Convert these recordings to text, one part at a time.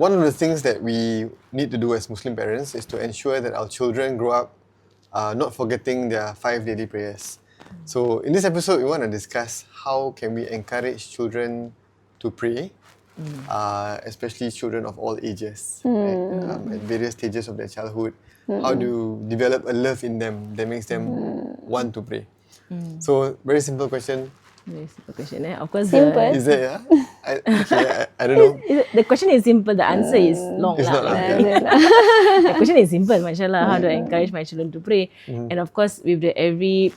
one of the things that we need to do as Muslim parents is to ensure that our children grow up not forgetting their 5 daily prayers. So in this episode, we want to discuss how can we encourage children to pray, especially children of all ages, right? At various stages of their childhood. How do you develop a love in them that makes them want to pray? So, very simple question. Very simple question. Of course, Simple. Is that, yeah? I don't know. The question is simple, the answer is long. It's not long. The question is simple, mashallah, how do I encourage my children to pray? And of course, with the every,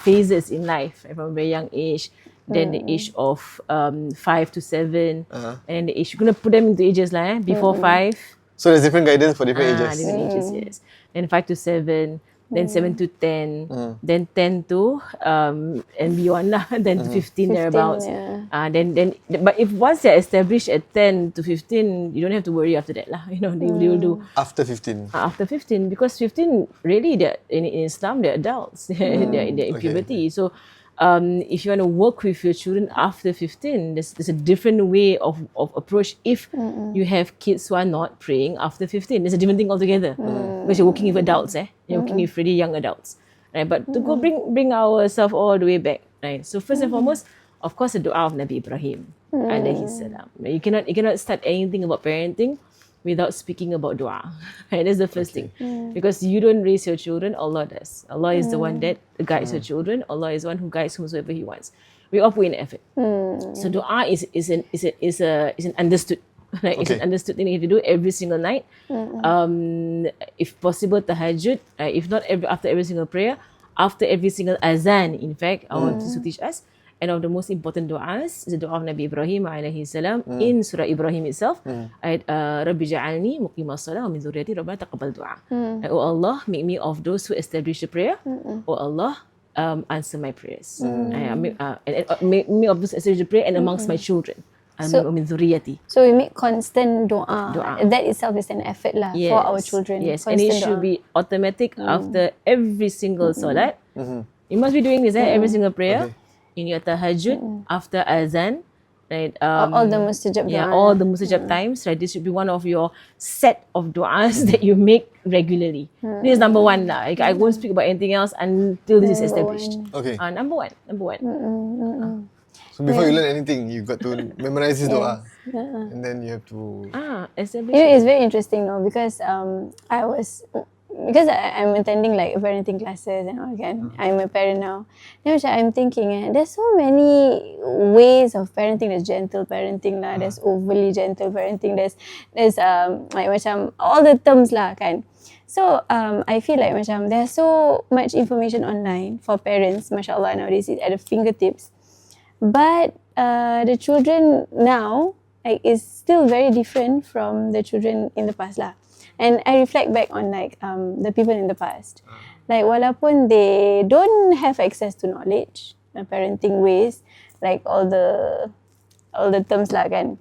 phases in life, from a very young age, then the age of 5 to 7, and then the age, you're going to put them into ages before 5. So there's different guidance for different ages. Different ages, yes. Then 5 to 7, then 7 to 10, then 10 to and beyond lah, then to 15 thereabouts. But if once they're established at 10 to 15, you don't have to worry after that lah. They will do After 15. After 15, because 15 really they're in Islam they're adults. They're in puberty. So if you want to work with your children after 15, there's a different way of approach. If you have kids who are not praying after 15, there's a different thing altogether. Because you're working with adults, You're working with really young adults, right? But to go bring ourselves all the way back, right? So first and foremost, of course, the dua of Nabi Ibrahim, alayhi salam. You cannot start anything about parenting without speaking about dua. Right? That's the first thing. Because you don't raise your children, Allah does. Allah is the one that guides your children. Allah is the one who guides whomsoever He wants. We all put in effort. So dua is an understood. Right? It's an understood thing that you have to do every single night. If possible, tahajjud. If not, after every single prayer, after every single azan. In fact, I want to teach us. And of the most important du'as is the dua of Nabi Ibrahim alayhi salam in Surah Ibrahim itself. Rabbi ja'alni muqimas salah wa min dhurriyyati rabbana taqabbal du'a. Oh Allah, make me of those who establish the prayer. Oh Allah, answer my prayers. And make me of those who establish the prayer and amongst my children. So we make constant dua. That itself is an effort for our children. Yes, constant and it should be automatic after every single salat. You must be doing this every single prayer. In your tahajjud, after azan, right? All the mustajab dua. All the mustajab times, right? This should be one of your set of du'as that you make regularly. This is number one lah. I won't speak about anything else until this is established. Okay. Number one. So before you learn anything, you got to memorize this dua. And then you have to... establish. It's very interesting because because I'm attending like parenting classes and all again. I'm a parent now. Then I'm thinking, there's so many ways of parenting. There's gentle parenting lah. There's overly gentle parenting. There's like macam all the terms lah kan. So I feel like macam there's so much information online for parents. MashaAllah nowadays it's at the fingertips. But the children now is still very different from the children in the past lah. And I reflect back on the people in the past. Like walaupun they don't have access to knowledge, parenting ways, like all the terms lah kan.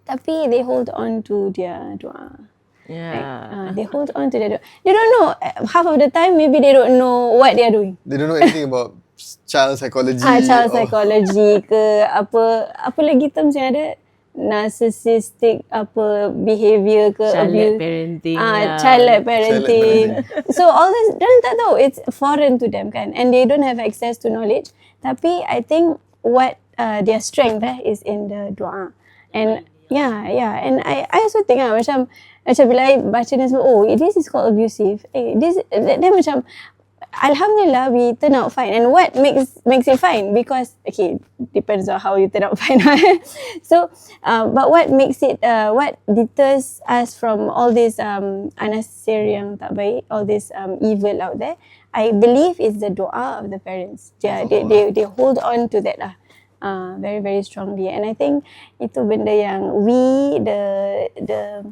Tapi they hold on to their dua. They hold on to their dua. They don't know, half of the time maybe they don't know what they are doing. They don't know anything about child psychology. Child psychology ke apa lagi terms yang ada? Narcissistic behavior ke, child-led parenting, child-led parenting. So all this, diorang tak tahu, it's foreign to them kan, and they don't have access to knowledge. Tapi I think what their strength is in the dua. And and I also think macam bila I baca ni semua, this is called abusive. Then macam Alhamdulillah, we turn out fine. And what makes it fine? Because, depends on how you turn out fine. So, but what makes it, what deters us from all this unnecessary yang tak baik, all this evil out there, I believe is the dua of the parents. They hold on to that lah. Very, very strongly. And I think itu benda yang we, the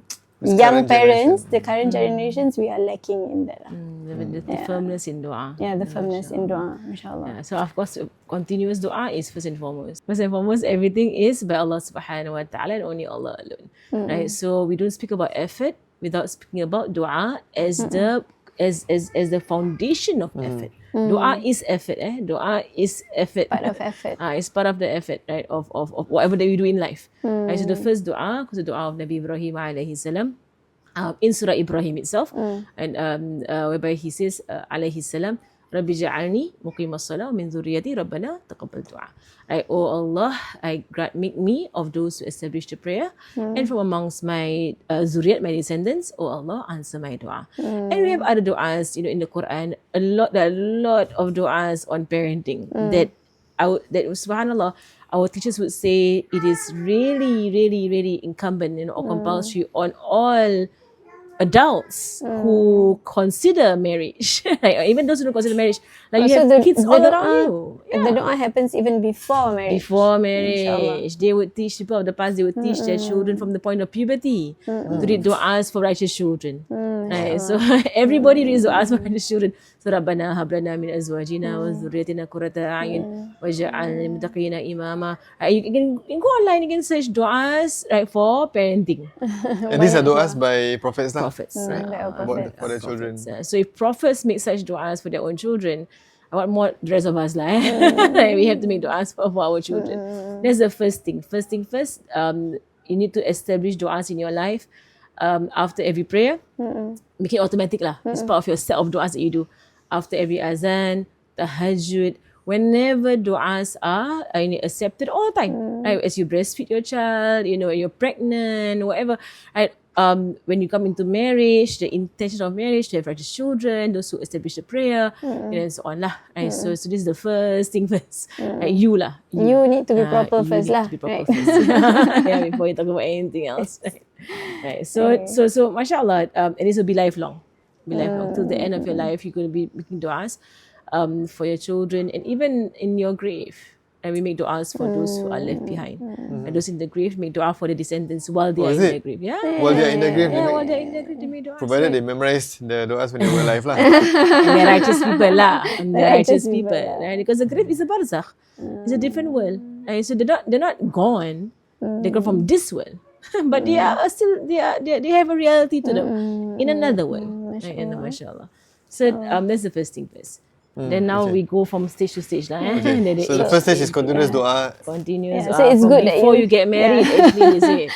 young parents, the current generations, we are lacking in that. The firmness in dua. The firmness in dua, insyaAllah. So of course, continuous dua is first and foremost. First and foremost, everything is by Allah subhanahu wa ta'ala and only Allah alone. Right? So we don't speak about effort without speaking about dua as the foundation of effort. Dua is effort. Dua is effort. Part of effort. It's part of the effort, right? Of whatever that we do in life. Right? So the first dua was the dua of Nabi Ibrahim alayhi salam. In Surah Ibrahim itself, and whereby he says, alayhi salam, Rabbi ja'alni muqimas salah min dhurriyati Rabbana taqabbal du'a. Oh Allah, make me of those who establish the prayer, and from amongst my zuriyat, my descendants, oh Allah, answer my dua. And we have other du'as, in the Quran. There are a lot of du'as on parenting that subhanallah, our teachers would say it is really, really, really incumbent, or compulsory on all adults who consider marriage, even those who don't consider marriage, you have kids all around you. The dua happens even before marriage. Before marriage, they would teach people of the past. They would teach their children from the point of puberty to read du'as for righteous children. Right? So everybody reads du'as for righteous children. So Rabbana hablana min azwajina wa dhurriyyatina qurrata a'yun waj'alna lil muttaqina imama. You can go online. You can search du'as, right, for parenting. And these are du'as by prophets, Prophets, for their children. So if prophets make such du'as for their own children, what more the rest of us we have to make du'as for our children. That's the first thing. First, you need to establish du'as in your life after every prayer. Make it automatic lah. It's part of your set of du'as that you do after every azan, tahajjud. Whenever du'as are accepted all the time, right? As you breastfeed your child, when you're pregnant, whatever, right? When you come into marriage, the intention of marriage to have righteous children, those who establish the prayer, and so on lah. Right? So this is the first thing first. Right? You need to be proper first lah. Right? Before you talk about anything else. Right? So mashallah, and this will be lifelong. Till the end of your life, you're going to be making du'as for your children, and even in your grave. And we make du'as for those who are left behind. And those in the grave make du'a for the descendants while they are in their grave. While they are in the grave, while they are in the grave, they make du'as. Provided they memorize the du'as when they were alive lah. They're righteous people lah. They're righteous people. Right? Because the grave is a barzakh. It's a different world. Right? So they're not gone. They come from this world. But they are still, they have a reality to them in another world. Right? And mashallah. So that's the first thing first. Then now we go from stage to stage lah. So the first stage is continuous dua. Continuous. So it's good before you get married. Actually, they say.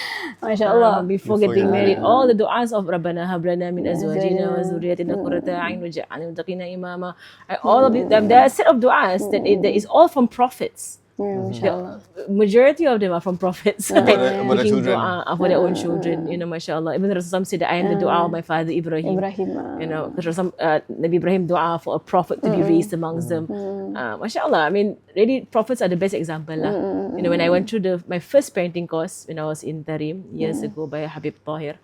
MashaAllah. Before getting married, all the du'as of Rabbana hablana min azwajina wa dhurriyyatina qurrata a'yun waj'alna lil muttaqina imama. All of it, there are a set of du'as that is all from prophets. The majority of them are from prophets. About their children. For their own children, mashallah. Even Rasulullah said that I am the dua of my father Ibrahim. Nabi Ibrahim dua for a prophet to be raised amongst them. Mashallah. I mean, really, prophets are the best example lah. When I went through my first parenting course when I was in Tarim years ago by Habib Tahir,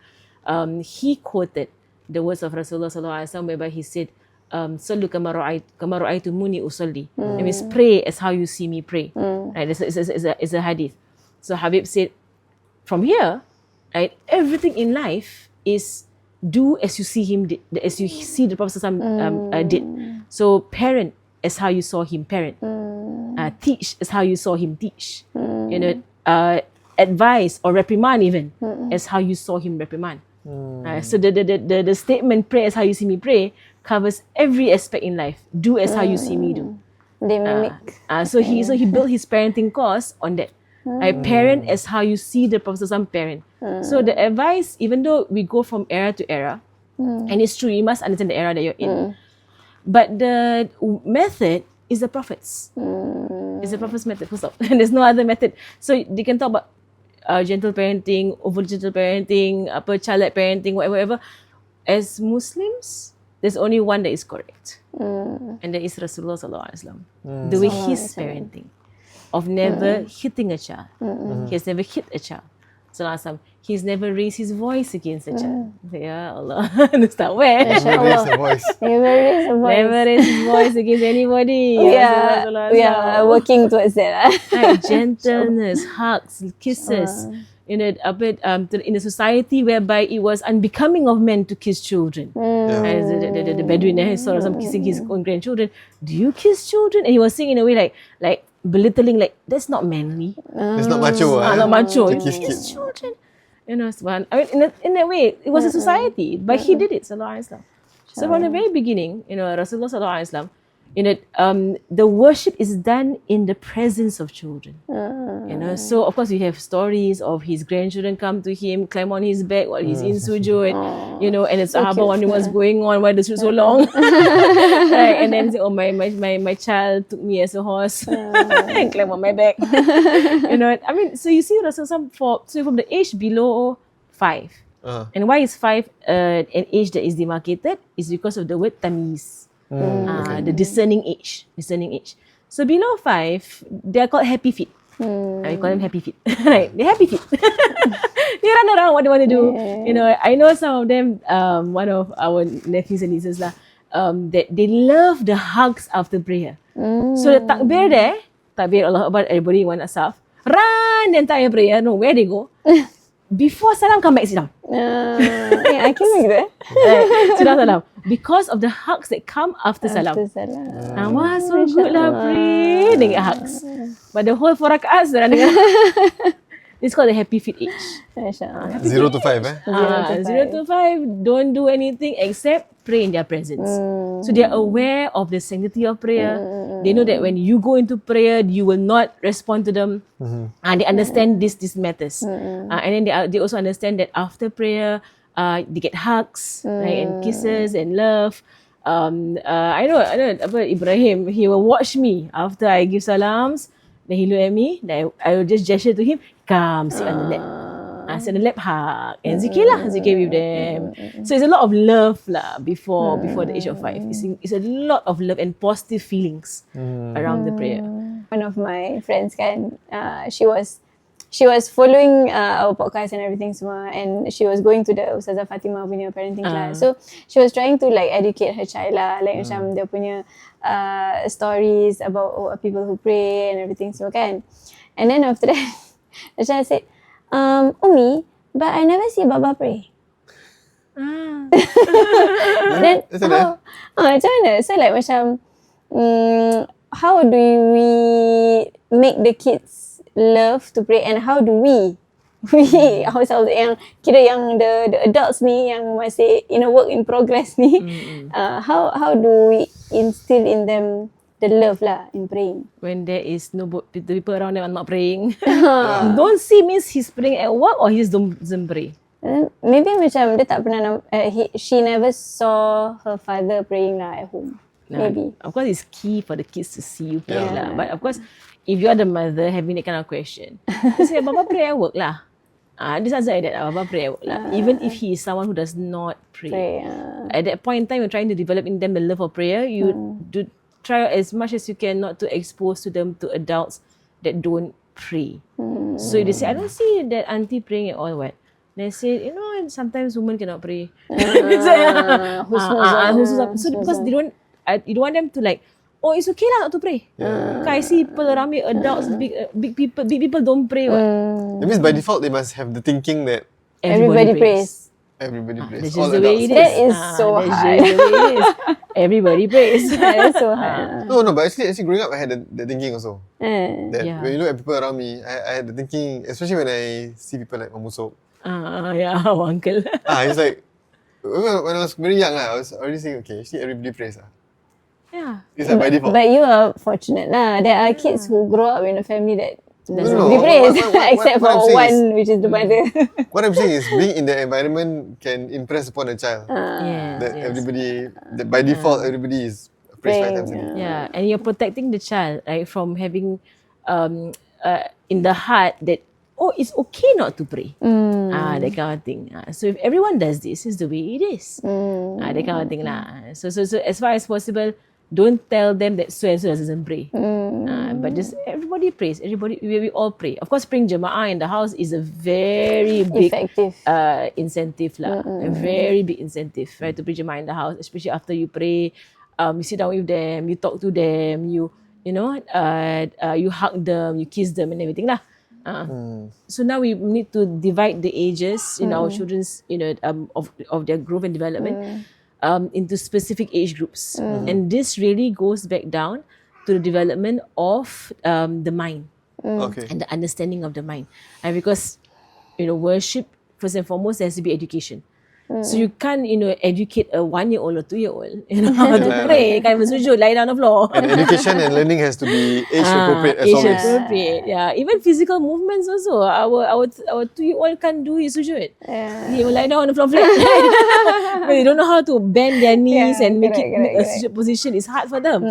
he quoted the words of Rasulullah SAW whereby he said, Sallu kama ra'aytumuni usalli. That means pray as how you see me pray. Right? It's a hadith. So Habib said, from here, right, everything in life is do as you see him, as you see the Prophet did. So parent as how you saw him parent. Teach as how you saw him teach. Advise or reprimand even as how you saw him reprimand. So the statement pray as how you see me pray covers every aspect in life. Do as how you see me do. They mimic. So he built his parenting course on that. Parent as how you see the Prophet parent. So the advice, even though we go from era to era, and it's true, you must understand the era that you're in. But the method is the Prophet's. It's the Prophet's method. Full stop. There's no other method. So they can talk about gentle parenting, over gentle parenting, child-led parenting, whatever. As Muslims, there's only one that is correct. And that is Rasulullah SAW. The way he's parenting. Of never hitting a child. He has never hit a child. Sallallahu he's never raised his voice against a child. Ya Allah. Start where? Never raised the voice. Never raised his voice against anybody. We are working towards that. Gentleness, hugs, kisses. In a society whereby it was unbecoming of men to kiss children. The Bedouin saw some kissing his own grandchildren. Do you kiss children? And he was saying in a way like belittling, like that's not manly. It's not macho. Not macho. To You kiss kiss kids. children. I mean, in a way, it was a society, but he did it. Sallallahu Alaihi Wasallam. So from the very beginning, Rasulullah Sallallahu Alaihi Wasallam, the worship is done in the presence of children. So of course we have stories of his grandchildren come to him, climb on his back while he's in sujood, and the Sahaba wondering what's going on, why the sujood so long. Right? And then say, oh, my child took me as a horse and climb on my back. So you see Rasulullah from the age below 5. And why is 5 an age that is demarcated? Is because of the word tamiz. The discerning age. So below 5, they are called happy feet. I call them happy feet. Right? They're happy feet. They run around what they want to do. I know some of them, one of our nephews and nieces that they love the hugs after prayer. So the takbir there, takbir Allah Akbar, everybody want asaf, run the entire prayer. No, where they go? Before salam, come back, sit down. I can make that. Sit down, salam. Because of the hugs that come after salam. Wah, so good lah, pray. They get hugs. But the whole 4 rakaat, it's called the happy fit age. 0 to 5, 0 to 5, don't do anything except pray in their presence. So they are aware of the sanctity of prayer. They know that when you go into prayer, you will not respond to them. And they understand this matters. And then they also understand that after prayer, they get hugs, right, and kisses and love. I know Ibrahim, he will watch me after I give salams. Then he look at me, then I will just gesture to him, come sit on the lap. Sit on the lap, hug. And zikir with them. So it's a lot of love lah before the age of 5. It's a lot of love and positive feelings around the prayer. One of my friends she was following our podcast and everything semua, and she was going to the Ustazah Fatimah punya parenting class. So she was trying to like educate her child lah, like macam dia punya stories about people who pray and everything semua kan. And then after that, the child said, Umi, but I never see Baba pray. Then macam mana? So like macam how do we make the kids love to pray, and how do we ourselves yang the adults ni yang masih in a work in progress ni, how do we instill in them the love lah in praying when there is no people around them are not praying? Don't see means he's praying at work or he doesn't pray. Maybe macam dia tak pernah she never saw her father praying lah at home. Maybe of course it's key for the kids to see you pray lah, but of course if you are the mother having that kind of question, you say Baba pray at work lah. This answer like that, Baba pray at work lah. Even if he is someone who does not pray. At that point in time, you're trying to develop in them the love of prayer. You do try as much as you can not to expose to them to adults that don't pray. So they say, I don't see that auntie praying at all. What? They say, sometimes women cannot pray. So because you don't want them to like, oh, it's okay lah not to pray. I see people around me, adults, big people don't pray. That means by default they must have the thinking that everybody prays. Everybody prays. That's just the way it is. That is so hard. Everybody prays. That's so hard. No, but actually growing up I had the thinking also. That when you look at people around me, I had the thinking, especially when I see people like Mamusok. Uncle. It's like when I was very young, I was already saying, okay, actually everybody prays. It's like by default. But you are fortunate lah. There are kids who grow up in a family that doesn't No. be praised, except what I'm for saying one, is- which is the mother. What I'm saying is being in the environment can impress upon a child Yes, that yes. everybody, that by default everybody is praised 5 times a day. Yeah, and you're protecting the child, right, from having in the heart that, oh, it's okay not to pray. That kind of thing. So if everyone does this, is the way it is. That kind of thing lah. So as far as possible, don't tell them that so and so doesn't pray. But just everybody prays. We all pray. Of course, praying jama'ah in the house is a very big Effective. Incentive lah. A very big incentive, right, to pray jama'ah in the house, especially after you pray. You sit down with them, you talk to them, you hug them, you kiss them and everything lah. So now we need to divide the ages in our children's, of their growth and development into specific age groups. And this really goes back down to the development of the mind Okay. and the understanding of the mind. And because, worship, first and foremost, there has to be education. So you can't, educate a 1-year-old or 2-year-old, how to pray, can't even sujud, lie down on the floor. And education and learning has to be age appropriate as Age always. appropriate, Even physical movements also. Our 2-year-old can't do his sujud. He will lie down on the floor flat. But they don't know how to bend their knees and make a sujud position. It's hard for them.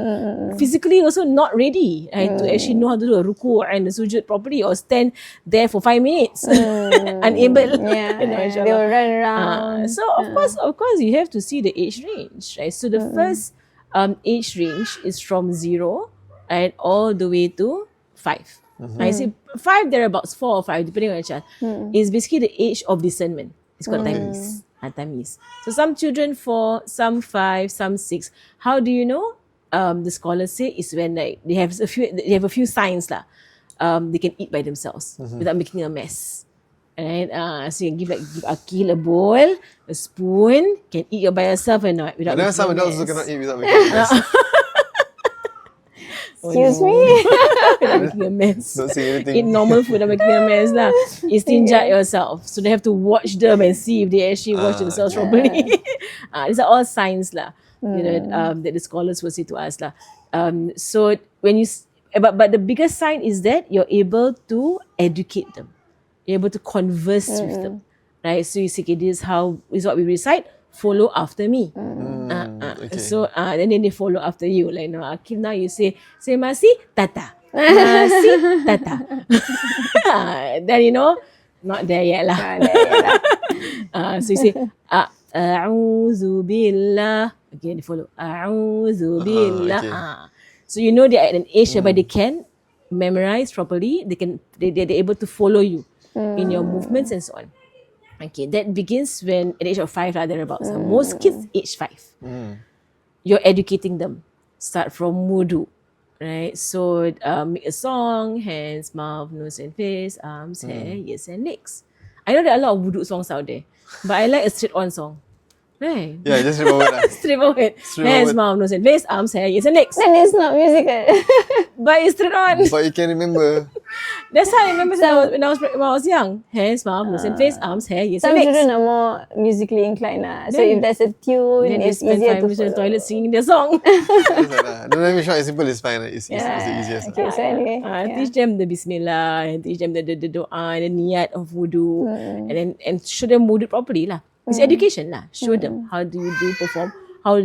Physically also not ready, right, to actually know how to do a ruku and a sujud properly, or stand there for 5 minutes, unable. They will run around. So of course, you have to see the age range, right? So the first age range is from 0, right, all the way to 5. I say 5 thereabouts, 4 or 5, depending on your child. Is basically the age of discernment. It's called tamis. Tamis. So some children 4, some 5, some 6. How do you know? The scholars say is when they have a few signs lah. They can eat by themselves without making a mess. Right? So you can give Akil a bowl, a spoon, can eat by yourself and not without making Some a adults mess. also cannot eat without making a mess. Excuse me? Without making a mess. Don't say anything. Eat normal food without making a mess lah. Istinja yourself. So they have to watch them and see if they actually wash themselves properly. These are all signs lah. That the scholars will say to us lah. So when you, but the biggest sign is that you're able to educate them. You're able to converse with them, right? So you say, okay, this is what we recite. Follow after me. Okay. So and then they follow after you. Like Akif, now you say masi tata, masi tata. Then not there yet lah. So you say a'udzu billah. Okay, they follow a'udzu billah. Okay. So they are at an age whereby they can memorize properly. They're able to follow you in your movements and so on. Okay, that begins when at the age of 5 or thereabouts. Most kids age 5. You're educating them. Start from wudu, right? So make a song, hands, mouth, nose and face, arms, hair, ears and legs. I know there are a lot of wudu songs out there, but I like a straight on song. Right? Yeah, just remember that. Straight forward. Hands, mouth, nose and face, arms, hair, ears and legs. Then it's not musical. But it's straight on. But you can remember. That's how I remember when I was young. Hands, mouth, nose and face, arms, hair, ears and Some legs. children are more musically inclined. So Then- if there's a tune, Then they it's spend easier 5 to minutes in the follow. toilet singing their song. Don't let me short and simple is fine. It's the Yeah. easiest. Okay, so anyway. Teach them the bismillah and teach them the doa, the niyat of wudu, and show them wudu properly lah. It's education lah. Show them how do they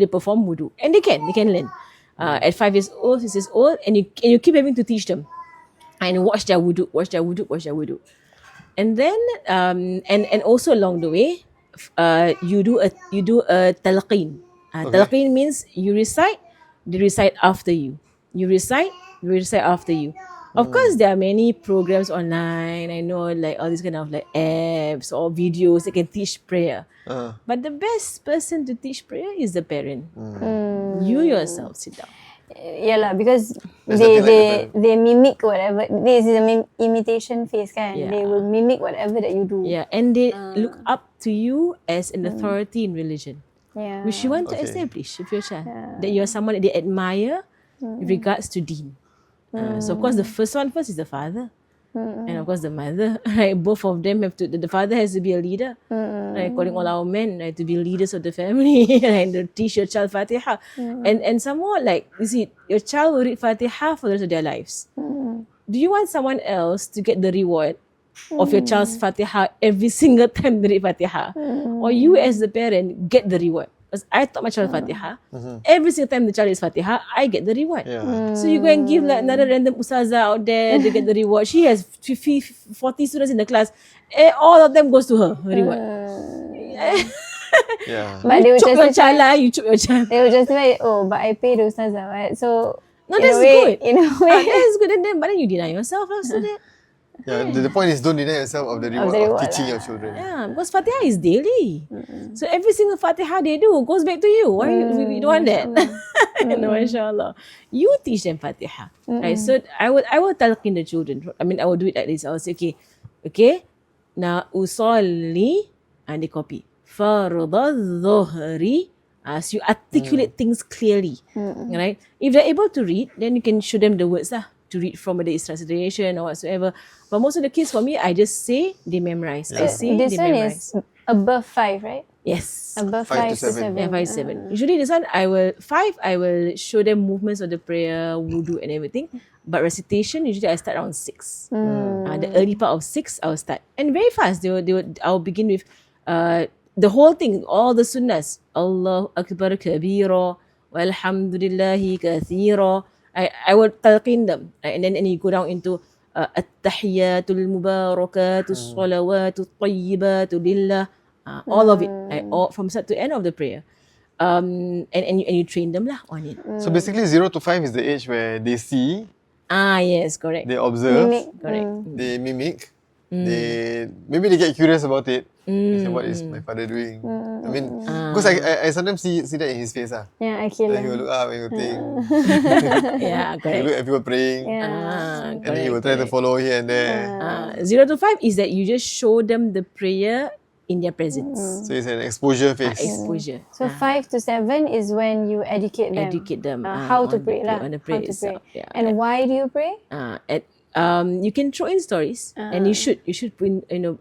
perform wudu, and they can learn. At 5 years old, 6 years old, and you keep having to teach them, and watch their wudu, and then and also along the way, you do a talqeen. Talqeen means you recite, they recite after you. You recite, we recite after you. Of course, there are many programs online. I know, like all these kind of like apps or videos that can teach prayer. But the best person to teach prayer is the parent. You yourself sit down. Yeah lah, because There's nothing like they mimic whatever. This is an imitation phase kan. Yeah. They will mimic whatever that you do. Yeah, and they look up to you as an authority in religion, Yeah. which you want to Okay. establish with your child. That you are someone that they admire with regards to deen. So of course the first is the father. And of course the mother, right? Both of them have to, the father has to be a leader, right? Calling all our men, right, to be leaders of the family, right? To teach your child Fatiha. And some more, like, you see, your child will read Fatiha for the rest of their lives. Do you want someone else to get the reward of your child's Fatiha every single time they read Fatiha? Or you as the parent get the reward? Because I taught my child Fatiha. Every single time the child is Fatiha, I get the reward. Yeah. So you go and give like another random Ustazah out there to get the reward. She has 40 students in the class. All of them goes to her reward. Yeah. But they will Choke your justify. child lah, you choke your child. They will justify. Oh, but I pay the ustazah, right? So No, in that's a way, good. In a way, That's good. And then, but then you deny yourself after that. Yeah. The point is, don't deny yourself of the reward of, the reward teaching lah. your children. Yeah, because Fatiha is daily. So every single Fatiha they do goes back to you. Why you don't want that? No, inshallah. You teach them Fatiha. Right? So I would talqin the children. I mean, I would do it like this. I would say, okay, now usalli, and they copy. Farda dhuhri. So you articulate things clearly. Right? If they're able to read, then you can show them the words lah, to read from whether it's transliteration or whatsoever. But most of the kids, for me, I just say, they memorize. I say, this they one memorize. is above 5, right? Yes. Above 5 to 5 to 7. 7. Yeah, 5 7. Usually this one I will show them movements of the prayer, wudu and everything. But recitation usually I start around 6. The early part of 6 I'll start. And very fast. I'll begin with the whole thing, all the sunnahs. Allahu Akbar kabira walhamdulillahi kathira. I will talqin them. And then you go down into at-tahiyatul mubarakatus salawatul tayyibatu lillah. All of it, all from start to end of the prayer, and you train them lah on it. So basically 0 to 5 is the age where they see, Yes, correct. they observe, Mimic. Correct. they mimic, maybe they get curious about it. They say, what is my father doing? I mean, because I sometimes see that in his face. Yeah, Like he Akila. will look up and he will think. Yeah, He will correct. look at people praying. Yeah. And then he will try to follow here and there. 0 to 5 is that you just show them the prayer in their presence. So it's an exposure phase. Exposure. So 5 to 7 is when you educate them. Educate them how to on pray lah. on the How prayer to pray. itself. Yeah. And why do you pray? You can throw in stories, and you should put in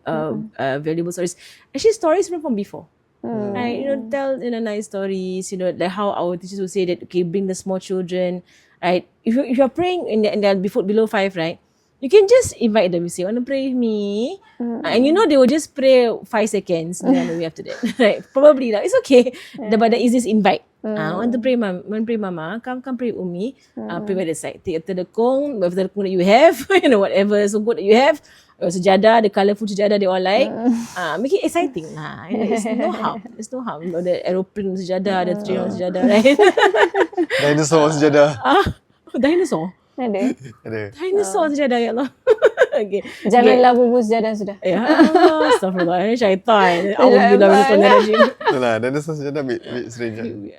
valuable stories. Actually, stories from before. Right, tell nice stories. Like how our teachers would say that. Okay, bring the small children. Right, if you're praying and they're below 5, right, you can just invite them. You say, "Want to pray with me?" And they will just pray 5 seconds. And then after that, right? Probably lah. It's okay. But the easiest invite. Want to pray, mama? Come pray with Umi. Pray by the side. Take a telekong, whatever telekong that you have, whatever so good that you have. Sejadah, the colourful sejadah they all like. Make it exciting lah. It's no harm. The aeroplane sejadah, the train on sejadah, right? Dinosaur sejadah. Dinosaur. Ada. Dinosaur sejadah, ya Allah. Okay. Janganlah bubur sejadah sudah. Ya, astagfirullah. Syaitan. Auzubillah min syaitanir rajim. Itulah, dinosaur sejadah a bit strange.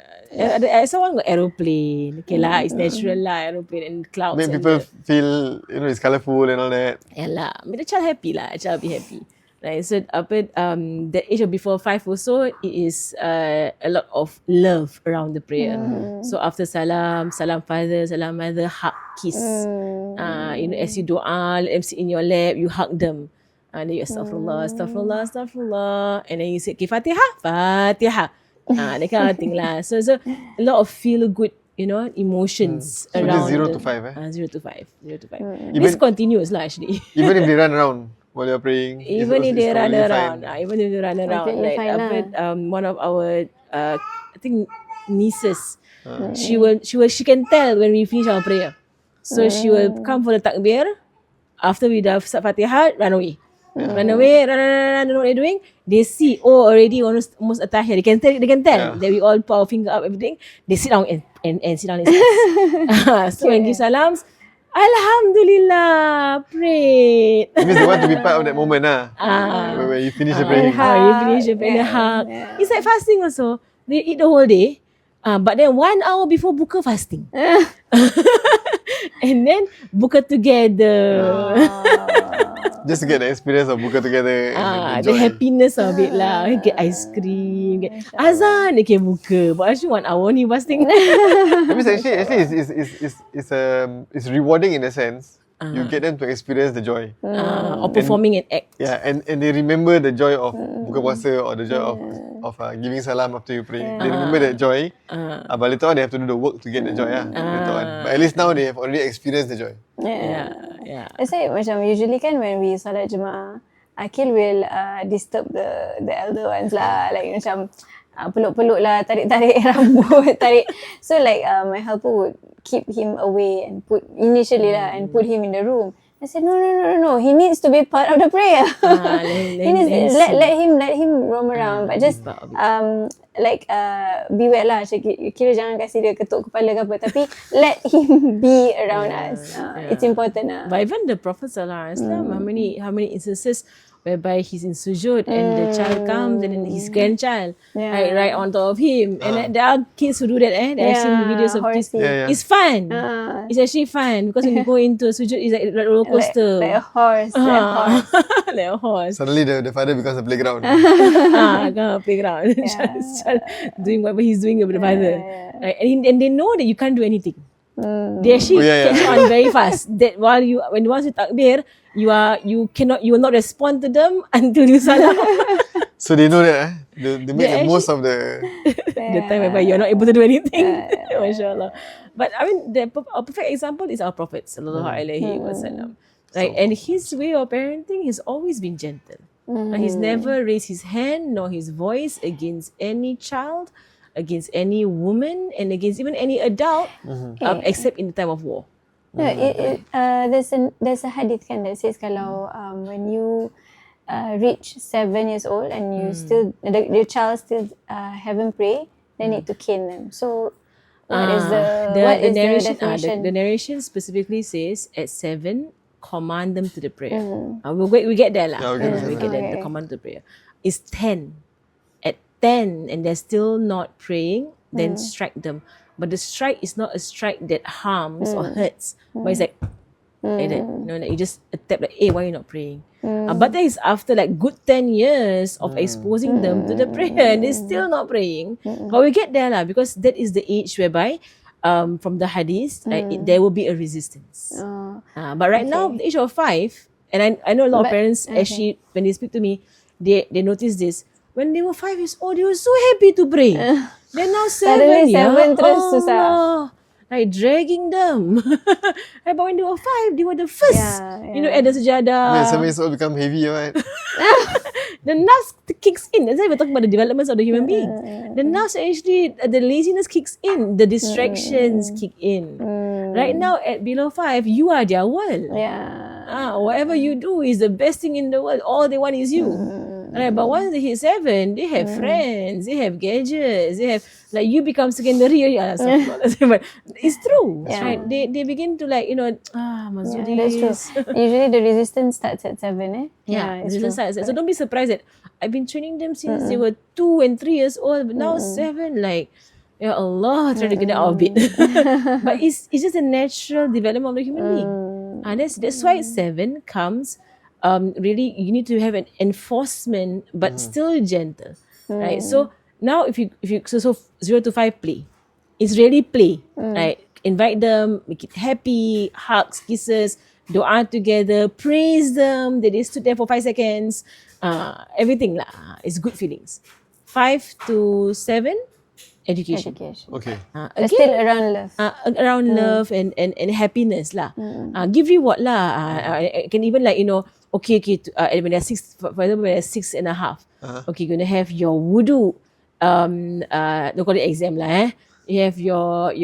Someone got aeroplane. Okay lah, it's natural lah, aeroplane and clouds. Make people feel, it's colourful and all that. Yeah lah, make the child happy lah. Child be happy. Right, so the age of before 5 also, it is a lot of love around the prayer. So after salam father, salam mother, hug, kiss. As you dua, let them sit in your lap, you hug them. And then you astaghfirullah, and then you say, okay, Fatiha. That kind of thing lah. So a lot of feel good, emotions So around. this 0 to 5, 0 to 5. This continuous lah actually. Even if they run around while you're praying. Even if they run around, Completely like fine one of our I think nieces, she can tell when we finish our prayer. So she will come for the takbir. After we dah start Fatihah, run away. Run away, run, don't know what they're doing. They see, already almost attahiyah. They can tell that we all put our finger up, everything. They sit down and sit down. So when give salams, Alhamdulillah, pray. It means they want to be part of that moment when you finish the praying. You finish the prayer, hug. It's like fasting also. They eat the whole day. But then 1 hour before buka fasting. And then buka together. Just to get the experience of buka together. And The enjoy. happiness of it lah. Get ice cream, get azan, they can buka. But actually 1 hour ni fasting. That means actually it's rewarding in a sense. You get them to experience the joy. Or performing an act. Yeah, and they remember the joy of buka puasa or the joy of giving salam after you pray. They remember that joy. But later on they have to do the work to get the joy later on. But at least now they have already experienced the joy. Yeah. That's why macam usually kan when we solat Jumaat, Akil will disturb the elder ones lah. Like macam peluk-peluk lah, tarik-tarik rambut, tarik. So like my helper would keep him away and put him in the room. I said no. He needs to be part of the prayer. He needs let him roam around, but just beware lah. Kira jangan kasih dia ketuk kepala ke apa, tapi let him be around us. It's important lah. But even the Prophet Sallallahu Alaihi Wasallam, how many instances whereby he's in sujood and the child comes and then his grandchild right on top of him, and there are kids who do that. There are seen videos of kids. It's fun. It's actually fun because when you go into a sujood, it's like a roller coaster. Like a horse. Like a horse. Suddenly the father becomes a playground. Playground. Child doing whatever he's doing with the father. Right? And they know that you can't do anything. They actually catch on very fast. That once you takbir, you will not respond to them until you salam. So they know that They make the most of the... the time whereby you're not able to do anything. MashaAllah. But I mean, a perfect example is our Prophet sallallahu alaihi wasallam. Right? And his way of parenting has always been gentle. He's never raised his hand nor his voice against any child, against any woman, and against even any adult, except in the time of war. No, there's a hadith kan that says kalau when you reach 7 years old and you still your child still haven't prayed, they need to cane them. So what is the definition? The narration specifically says at 7, command them to the prayer. We get there lah. We get there. The command to the prayer. It's 10. At 10 and they're still not praying, then strike them. But the strike is not a strike that harms or hurts, but it's like that. Like you just tap like, hey, why are you not praying? But that is after like good 10 years of exposing them to the prayer and they're still not praying. But we get there lah, because that is the age whereby from the hadith, there will be a resistance. But right now, the age of 5, and I know a lot of parents, actually, when they speak to me, they notice this. When they were 5 years old, they were so happy to pray. They're now 7. Suddenly 7 terus susah. Like dragging them. But when they were 5, they were the first. At the sejadah. 7 years old become heavy, right? The nerves kicks in. That's why we're talking about the developments of the human being. The nerves actually, the laziness kicks in. The distractions kick in. Right now, at below 5, you are their world. Whatever you do is the best thing in the world. All they want is you. Right, but once they hit 7, they have friends, they have gadgets, they have, like, you become secondary. But it's true. Right? They begin to like, Mazudi. That's true. Usually the resistance starts at 7, resistance starts at 7. So don't be surprised that I've been training them since they were 2 and 3 years old, but now 7, like, Ya Allah, trying to get out of it. But it's just a natural development of the human being. That's why 7 comes. Really, you need to have an enforcement, but still gentle, right? So now, if you 0 to 5 play, it's really play, right? Invite them, make it happy, hugs, kisses, dua together, praise them that they stood there for 5 seconds, everything lah. It's good feelings. 5 to 7. Education. Okay. Still around love. Around love and happiness lah. Give reward lah. I can even like, okay, when they're 6, for example, when they're 6 and a half, okay, you're gonna have your wudu, don't call it exam lah. You have your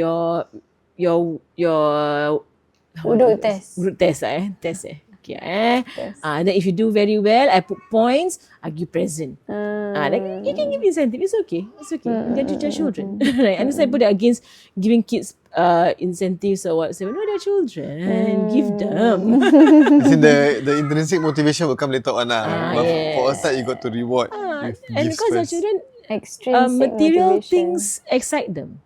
wudu test. Wudu test test Okay, then if you do very well, I put points, I give present. Then you can give incentive. It's okay. They're just children. Right? And I put it against giving kids incentives or what. So, no, they're children. Give them. The intrinsic motivation will come later on. For a start, you got to reward with and gifts because first. the children, motivation. material things excite them.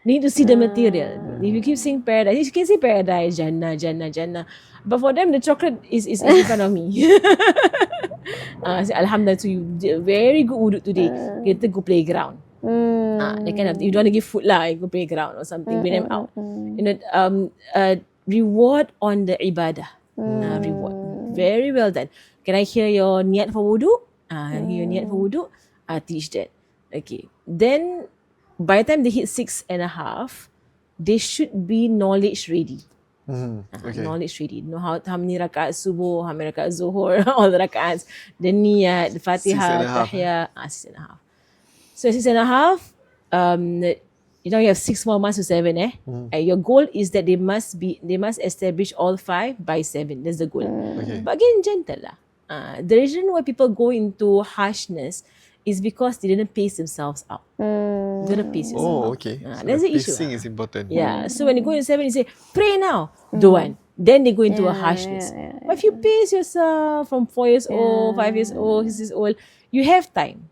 They need to see the material. If you keep saying paradise, you can say paradise, Jannah, Jannah, Jannah. But for them, the chocolate is in front of me. Alhamdulillah, so you did a very good wudu today. Kita go playground. They kind of, you don't want to give food lah, you go playground or something, bring them out. Reward on the ibadah. Reward. Very well done. Can I hear your niat for wudu? Hear your niat for wudu? Teach that. Okay. Then, by the time they hit 6 and a half, they should be knowledge ready. Knowledge ready. Know how many rakaat subuh, how many rakaat zuhur, all the rakaats, the niyat, the fatihah, tahiyah. 6 and a half. So 6 and a half, you have 6 more months to 7. Your goal is that they must establish all 5 by 7. That's the goal. Okay. But again, gentle lah. The reason why people go into harshness is because they didn't pace themselves out. You gotta pace yourself out. Okay. So that's the issue. Pacing is important. Yeah. So when you go in 7, you say, pray now. Don't want. Then they go into a harshness. But if you pace yourself from 4 years old, 5 years old, 6 years old, you have time.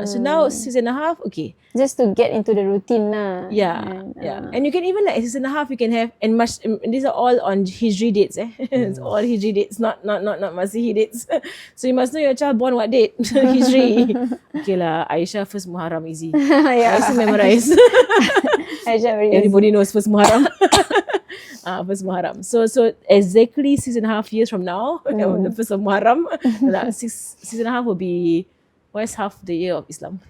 So now 6 and a half, okay. Just to get into the routine lah. Yeah. And you can even like 6 and a half, you can have, and these are all on Hijri dates. It's all Hijri dates, not Masihi dates. So you must know your child born what date? Hijri. Okay lah, Aisyah first Muharram easy. I also memorize. Aisyah very Everybody knows first Muharram. First Muharram. So exactly 6 and a half years from now, the first of Muharram, 6 and a half will be What's half the year of Islam?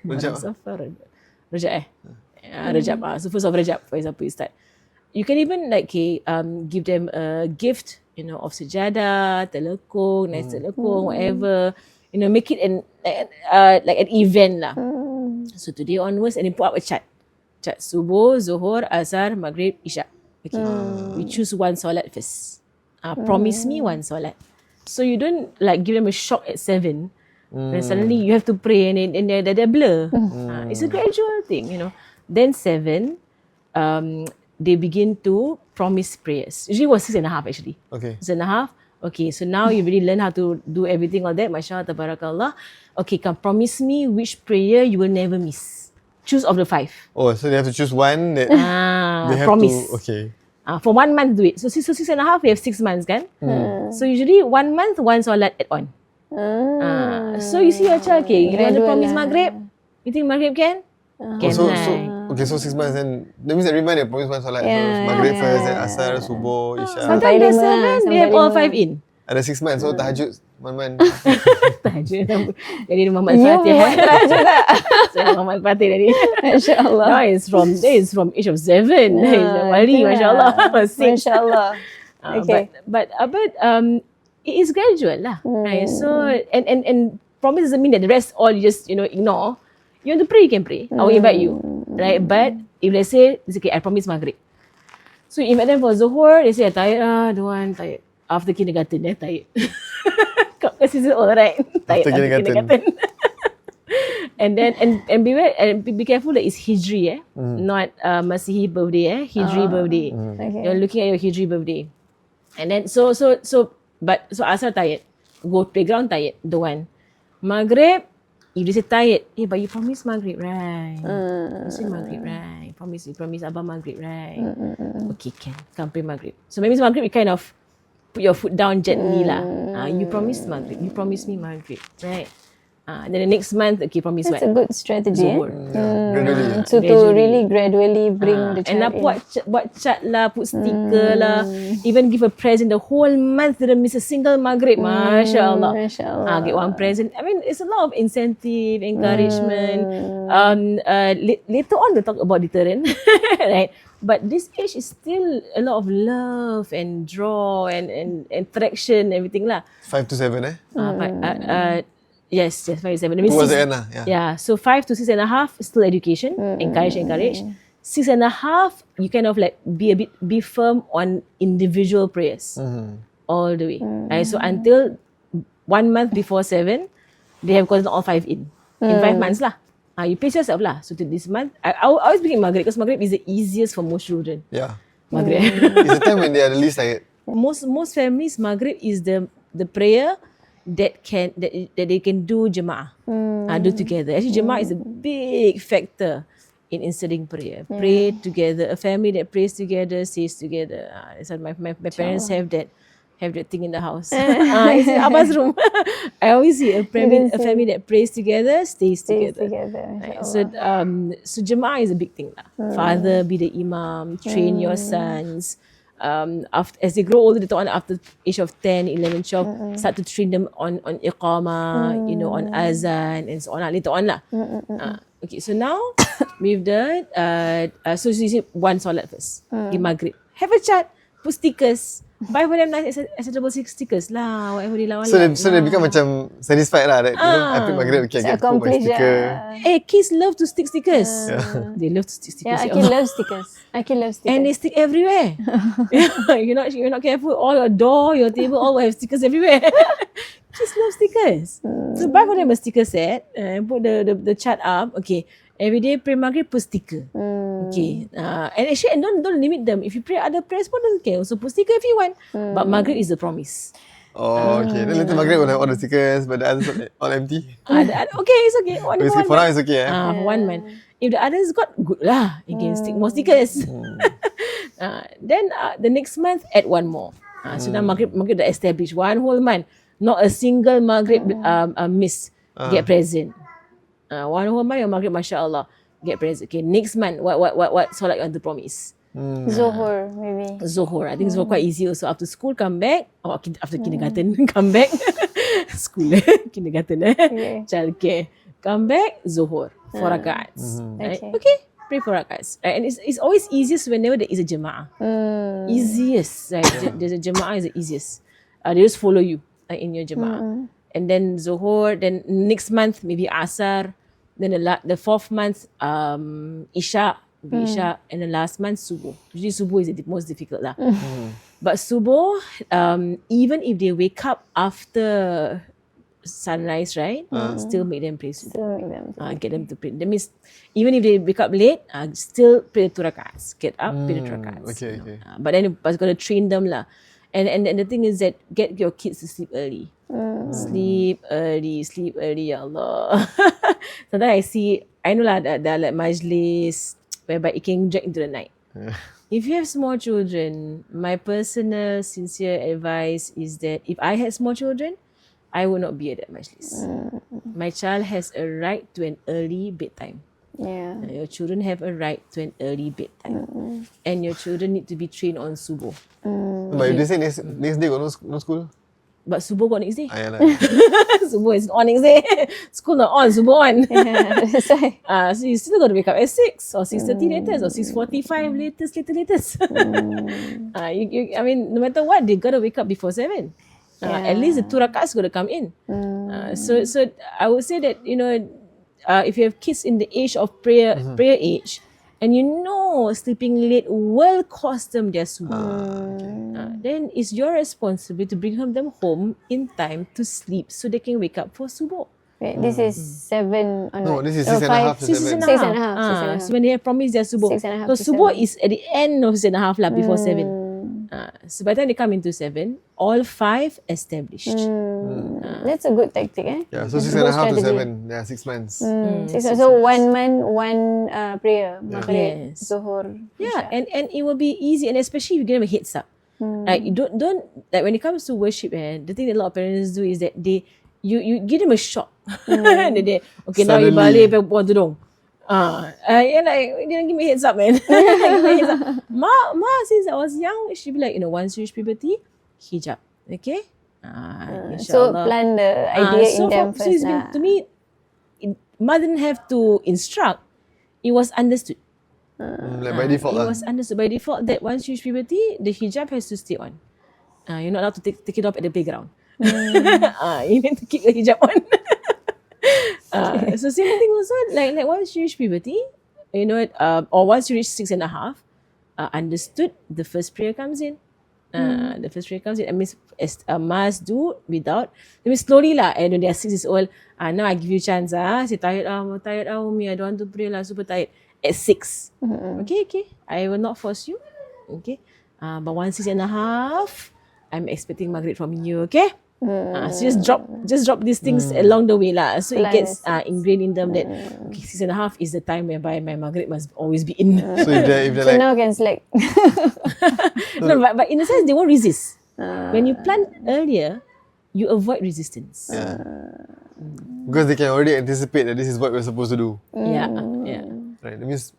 Rajab. Rajab Rajab. So first of Rajab, for example, you start. You can even like give them a gift, of sejadah, telekung, nice telekung, whatever. Make it like an event lah. So today onwards, and then put up a chart. Chart subuh, zuhur, asar, maghrib, isya. Okay. We choose one solat first. Promise me one solat. So you don't like give them a shock at 7. Then suddenly you have to pray and they're blur. It's a gradual thing, Then 7, they begin to promise prayers. Usually it was 6.5 actually. Okay. 6.5. Okay, so now you really learn how to do everything all that. MashaAllah, tabarakallah. Okay, come promise me which prayer you will never miss. Choose of the 5. Oh, so they have to choose one that they have promise. to. Okay. For 1 month do it. So 6.5, we have 6 months, kan? So usually 1 month, 1 solat add on. So you see your child, okay, you want to promise Maghrib? You think Maghrib can? Can So 6 months, then that means every month they promise one solat. Maghrib first, then asar, subuh, isya. Sometimes there's 7, they have all 5 in. Ada 6 months, so tahajud 1 month. Tahajud. Jadi Muhammad Fatih. Tahajud tak? Saya Muhammad Fatih tadi. InshaAllah. That is from age of 7. Wali, MashaAllah. 6. MashaAllah. Okay. But it is gradual lah. Right? So and promise doesn't mean that the rest all you just ignore. You want to pray, you can pray. I will invite you. Right? But if they say, it's okay, I promise Maghrib. So you invite them for Zuhur, they say, tired don't want, tired. After kindergarten, tired. Because it's all right. Tired after kindergarten. And then and be careful that it's Hijri, not Masihi birthday, Hijri birthday. Okay. You're looking at your Hijri birthday. And then so Asar tired. Go playground tired, don't want. Maghrib, if they say tired, but you promise Maghrib, right? You say Maghrib, right? You promise Abah Maghrib, right? Okay, can pray Maghrib. So maybe Maghrib, you kind of put your foot down gently lah. You promise Maghrib, you promise me Maghrib, right? Then the next month, okay, promise That's what? a good strategy. Gradually. So to really gradually bring the child and in. buat chat lah, put sticker lah, even give a present the whole month, didn't miss a single Maghrib. MashaAllah. MashaAllah. Get one present. I mean, it's a lot of incentive, encouragement. Later on, we'll talk about deterrent, right? But this age is still a lot of love and draw and attraction, everything lah. 5 to 7, Yes, 5 to 7. Towards the end lah. Yeah, so 5 to 6.5 is still education. Encourage. 6.5, you kind of like be firm on individual prayers all the way. Right? So until 1 month before 7, they have gotten all 5 in 5 months lah. You pace yourself lah. So to this month, I always begin Maghrib because Maghrib is the easiest for most children. Yeah. Maghrib. It's the time when they are the least tired. Most families, Maghrib is the prayer that they can do Jama'ah, do together. Actually, Jama'ah is a big factor in instilling prayer. Pray together. A family that prays together stays together. So my parents have that thing in the house. It's in Abba's room. I always see a family that prays together stays together. Right? So Jama'ah is a big thing lah. Father be the imam. Train your sons. As they grow older, later on, after age of 10, 11, 12, start to train them on iqamah, on azan and so on later on lah. Okay, so now with the so you see one solat first, okay, Maghrib. Have a chat, put stickers, buy for them nice acceptable stickers lah, whatever they like. So they become macam satisfied lah. That, I pick Maghrib, okay, I get to put my sticker. Hey, kids love to stick stickers. They love to stick stickers. Yeah, Akil loves stickers. And they stick everywhere. You're not careful. All your door, your table, all will have stickers everywhere. Kids love stickers. So buy for them a sticker set and put the chart up. Okay, every day pray Maghrib, put sticker. Okay, and actually don't limit them. If you pray other prayers, put okay. Also put sticker if you want. But Maghrib is the promise. Oh, okay. Then later Maghrib will have all the stickers, but the others all empty. Okay, it's okay. For now, it's okay. For 1 month. If the others got good lah, you can stick more stickers. Then the next month, add 1 more. So now Maghrib dah established 1 whole month. Not a single Maghrib miss. Get present. 1 whole month, your Maghrib, MashaAllah, get present. Okay, next month, what solat you want to promise? Zuhur, maybe. Zuhur. I think Zuhur quite easy also. After school, come back. Or after kindergarten, come back. School, kindergarten, Okay. childcare. Come back, Zuhur, 4 rakats. Right? Okay, pray 4 rakats. Right? And it's always easiest whenever there is a jama'ah. Easiest, right? There's a jama'ah is the easiest. They just follow you in your jama'ah. And then Zuhur, then next month maybe Asar, then the 4th month Isha, Isha, and the last month Subuh. Usually Subuh is the most difficult lah. But Subuh, even if they wake up after sunrise, right? Still make them pray Subuh. Still make them. Get them to pray. That means even if they wake up late, still pray the 2 rakats. Get up, pray the 2 rakats. Okay, you know. okay. But then you got to train them lah. And the thing is that get your kids to sleep early. Sleep early, ya Allah. Sometimes I know lah, there are like majlis whereby it can drag into the night. If you have small children, my personal sincere advice is that if I had small children, I would not be at that majlis. My child has a right to an early bedtime. Yeah. Your children have a right to an early bedtime. And your children need to be trained on Subuh. But if they say next day got no school? But Subuh got next day. Ayalah. Subuh is on next day. School not on, Subuh on. Yeah, that's why. So you still got to wake up at 6 or 6:30 latest or 6:45 latest. I mean, no matter what, they got to wake up before 7. At least the 2 rakats got to come in. So I would say that, if you have kids in the age of prayer age, and sleeping late will cost them their subuh, then it's your responsibility to bring them home in time to sleep so they can wake up for subuh. Wait, this is 7 on No, this is 6.5 to 7. 6.5. So when they have promised their subuh. 6.5 So to subuh 7. is at the end of 6.5 lah, before 7. So by the time they come into 7, all 5 established. That's a good tactic, eh? Yeah, so That's a good 6.5 to strategy. 7. Yeah, 6 months. 6 months. So 1 month, 1 prayer. Maghrib, Yes. Zuhur. Yeah, and it will be easy, and especially if you give them a heads up. Like you don't like when it comes to worship, the thing that a lot of parents do is that you give them a shock. They okay, now you Suddenly. balik buat tudung. You're like, you didn't give me a heads up, man. Give me a heads up. Ma, since I was young, she'd be like, once you reach puberty, hijab. Okay? So InshaAllah. plan the idea in them So first. it's been, to me, Ma didn't have to instruct. It was understood. Like by default It lah. was understood by default that once you reach puberty, the hijab has to stay on. You're not allowed to take it off at the playground. You need to keep the hijab on. So same thing also, like once you reach puberty, or once you reach 6.5, understood, the first prayer comes in. The first prayer comes in. I mean, must do without. I mean, slowly lah. And when they are 6 years old, now I give you chance. Say tired, Umi. I don't want to pray lah. Super tired. At 6. Okay. I will not force you. Okay. But once 6.5, I'm expecting Maghrib from you. Okay. So just drop these things along the way lah. So it gets ingrained in them that 6.5 is the time whereby my Maghrib must always be in. So if they're So like, now can slack. No, but in a sense, they won't resist. When you plan earlier, you avoid resistance. because they can already anticipate that this is what we're supposed to do. Yeah. Right. That means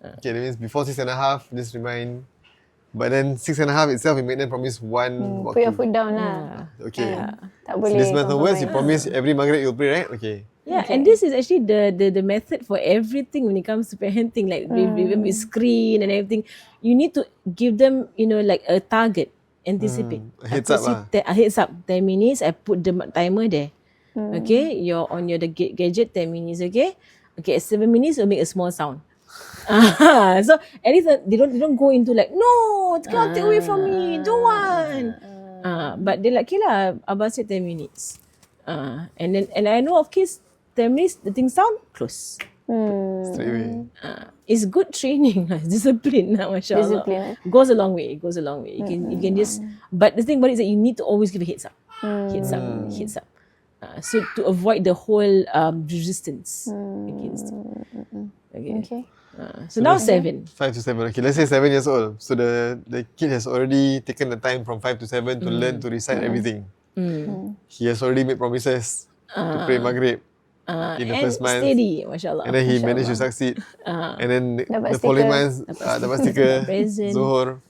before 6.5, just remind. But then 6.5 itself, we made them promise one Put your waktu. foot down lah. Okay. Tak So boleh. this month onwards, you compromise. promise every Maghrib you'll pray, right? Okay. Yeah, and this is actually the method for everything when it comes to parenting, like even with screen and everything. You need to give them, like a target, anticipate. A heads up lah. A heads up, 10 minutes, I put the timer there. Okay, you're on your gadget, 10 minutes, okay? Okay, at 7 minutes, you'll make a small sound. So at least they don't go into like, no, it cannot take away from me, don't want. But they're like, okay lah, Abah said 10 minutes. And I know of kids, 10 minutes, the thing sound, close. Straight away. It's good training, it's discipline, mashallah. Discipline, Goes a long way. You can just, but the thing about it is that you need to always give a heads up. Heads up. So to avoid the whole resistance against it. Okay. So now 7. 5 to 7. Okay, let's say 7 years old. So the kid has already taken the time from 5 to 7 to learn to recite everything. He has already made promises to pray Maghrib in the first month. Steady, mashallah. And then he managed to succeed. And then Dapat the following sticker. months, dapat sticker, Present. Zuhur,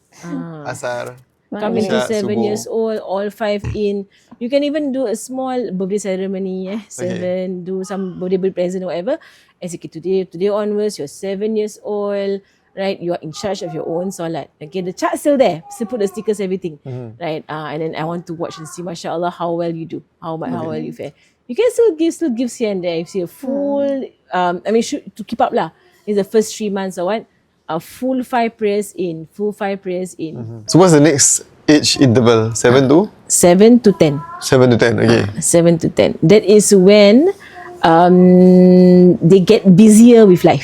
Asar. Coming to Isyak, 7 subuh. years old, all 5 in. You can even do a small birthday ceremony, 7, do some birthday present or whatever. As you get today onwards, you're 7 years old, right? You are in charge of your own solat. Okay, the chart's still there. Still put the stickers, everything, right? And then I want to watch and see, mashallah, how well you do, how well you fare. You can still give here and there. If you see a full, to keep up lah. It's the first 3 months or what. A full 5 prayers in, full 5 prayers in. So what's the next age interval? 7 to? 7 to 10. 7 to 10, okay. 7 to 10. That is when they get busier with life.